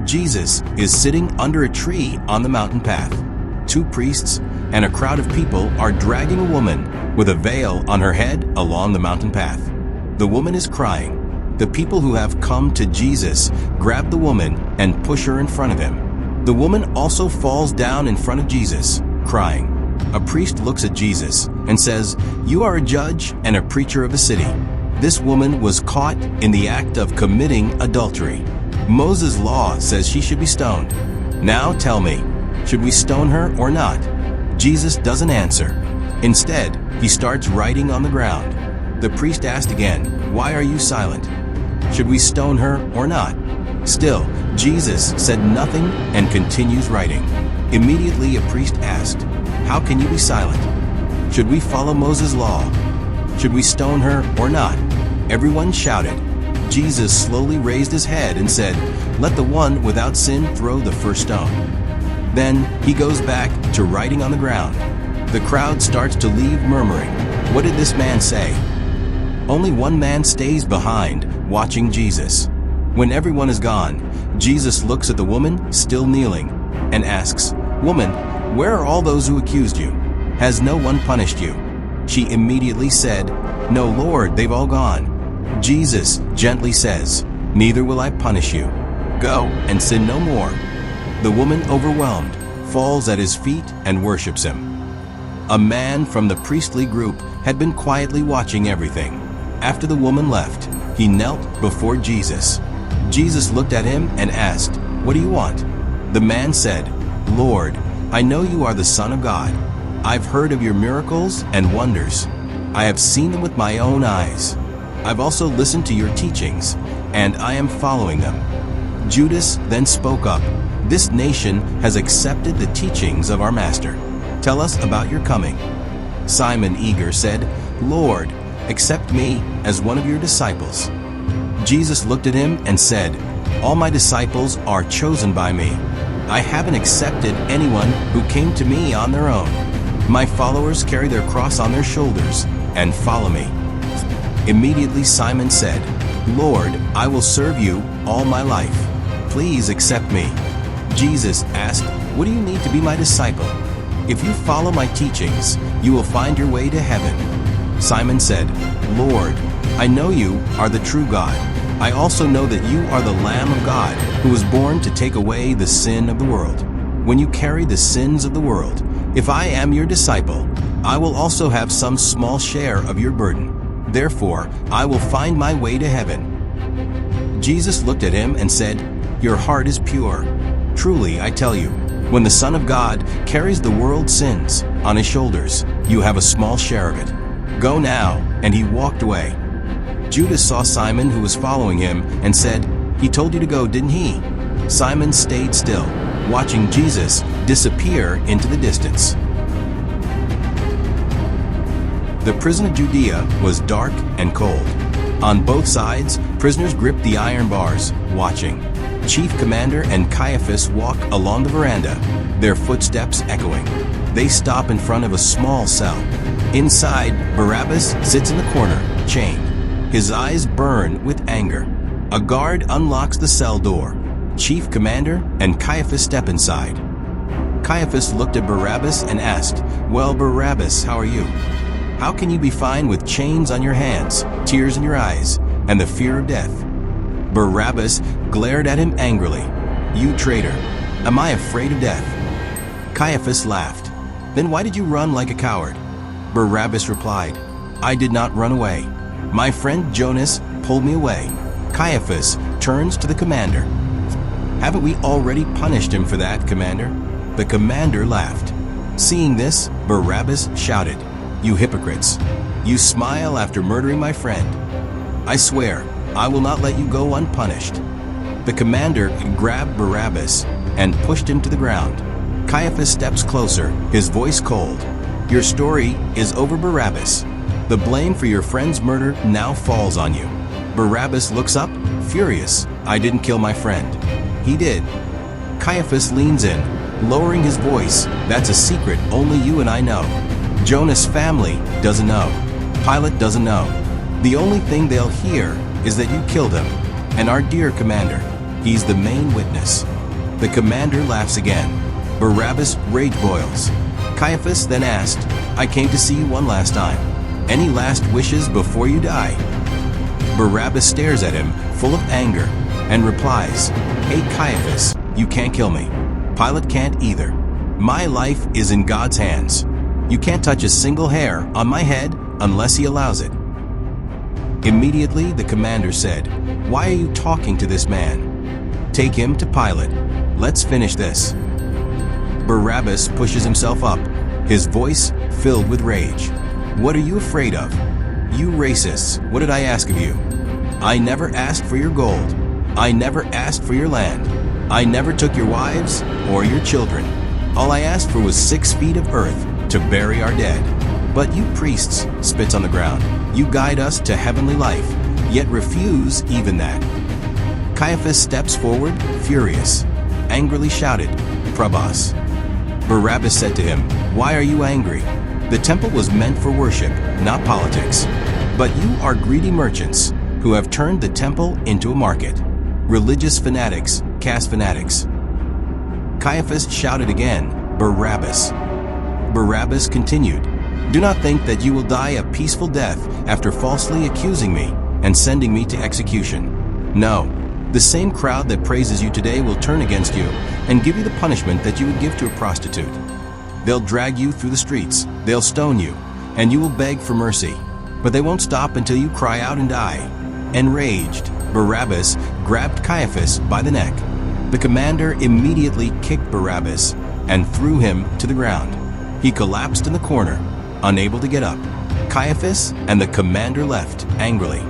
Jesus is sitting under a tree on the mountain path. Two priests and a crowd of people are dragging a woman with a veil on her head along the mountain path. The woman is crying. The people who have come to Jesus grab the woman and push her in front of him. The woman also falls down in front of Jesus, crying. A priest looks at Jesus and says, "You are a judge and a preacher of a city." This woman was caught in the act of committing adultery. Moses' law says she should be stoned. Now tell me, should we stone her or not? Jesus doesn't answer. Instead, he starts writing on the ground. The priest asked again, "Why are you silent? Should we stone her or not?" Still, Jesus said nothing and continues writing. Immediately, a priest asked, "How can you be silent? Should we follow Moses' law? Should we stone her or not?" Everyone shouted. Jesus slowly raised his head and said, "Let the one without sin throw the first stone." Then he goes back to writing on the ground. The crowd starts to leave murmuring, "What did this man say?" Only one man stays behind, watching Jesus. When everyone is gone, Jesus looks at the woman still kneeling and asks, "Woman, where are all those who accused you? Has no one punished you?" She immediately said, "No, Lord, they've all gone." Jesus gently says, "Neither will I punish you. Go and sin no more." The woman, overwhelmed, falls at his feet and worships him. A man from the priestly group had been quietly watching everything. After the woman left, he knelt before Jesus. Jesus looked at him and asked, "What do you want?" The man said, "Lord, I know you are the Son of God. I've heard of your miracles and wonders. I have seen them with my own eyes. I've also listened to your teachings, and I am following them." Judas then spoke up, "This nation has accepted the teachings of our master. Tell us about your coming." Simon, eager, said, "Lord, accept me as one of your disciples." Jesus looked at him and said, "All my disciples are chosen by me. I haven't accepted anyone who came to me on their own. My followers carry their cross on their shoulders and follow me." Immediately Simon said, "Lord, I will serve you all my life. Please accept me." Jesus asked, "What do you need to be my disciple? If you follow my teachings, you will find your way to heaven." Simon said, "Lord, I know you are the true God. I also know that you are the Lamb of God who was born to take away the sin of the world. When you carry the sins of the world, if I am your disciple, I will also have some small share of your burden. Therefore, I will find my way to heaven." Jesus looked at him and said, "Your heart is pure. Truly, I tell you, when the Son of God carries the world's sins on his shoulders, you have a small share of it. Go now." And he walked away. Judas saw Simon, who was following him, and said, "He told you to go, didn't he?" Simon stayed still, watching Jesus disappear into the distance. The prison of Judea was dark and cold. On both sides, prisoners gripped the iron bars, watching. Chief Commander and Caiaphas walk along the veranda, their footsteps echoing. They stop in front of a small cell. Inside, Barabbas sits in the corner, chained. His eyes burn with anger. A guard unlocks the cell door. Chief Commander and Caiaphas step inside. Caiaphas looked at Barabbas and asked, "Well, Barabbas, how are you? How can you be fine with chains on your hands, tears in your eyes, and the fear of death?" Barabbas glared at him angrily. "You traitor, am I afraid of death?" Caiaphas laughed. "Then why did you run like a coward?" Barabbas replied, "I did not run away. My friend Jonas pulled me away." Caiaphas turns to the commander. "Haven't we already punished him for that, Commander?" The commander laughed. Seeing this, Barabbas shouted, "You hypocrites! You smile after murdering my friend. I swear, I will not let you go unpunished." The commander grabbed Barabbas and pushed him to the ground. Caiaphas steps closer, his voice cold. "Your story is over, Barabbas. The blame for your friend's murder now falls on you." Barabbas looks up, furious. "I didn't kill my friend." "He did." Caiaphas leans in, lowering his voice. "That's a secret only you and I know. Jonas' family doesn't know. Pilate doesn't know. The only thing they'll hear is that you killed him. And our dear commander, he's the main witness." The commander laughs again. Barabbas rage boils. Caiaphas then asked, "I came to see you one last time. Any last wishes before you die?" Barabbas stares at him, full of anger, and replies, "Hey Caiaphas, you can't kill me. Pilate can't either. My life is in God's hands. You can't touch a single hair on my head unless he allows it." Immediately the commander said, "Why are you talking to this man? Take him to Pilate. Let's finish this." Barabbas pushes himself up, his voice filled with rage. "What are you afraid of? You racists, what did I ask of you? I never asked for your gold. I never asked for your land. I never took your wives or your children. All I asked for was 6 feet of earth to bury our dead. But you priests," spits on the ground, "you guide us to heavenly life, yet refuse even that." Caiaphas steps forward, furious, angrily shouted, "Barabbas." Barabbas said to him, "Why are you angry? The temple was meant for worship, not politics. But you are greedy merchants who have turned the temple into a market. Religious fanatics cast fanatics." Caiaphas shouted again, "Barabbas." Barabbas continued, "Do not think that you will die a peaceful death after falsely accusing me and sending me to execution. No, the same crowd that praises you today will turn against you and give you the punishment that you would give to a prostitute. They'll drag you through the streets, they'll stone you, and you will beg for mercy. But they won't stop until you cry out and die." Enraged, Barabbas grabbed Caiaphas by the neck. The commander immediately kicked Barabbas and threw him to the ground. He collapsed in the corner, unable to get up. Caiaphas and the commander left angrily.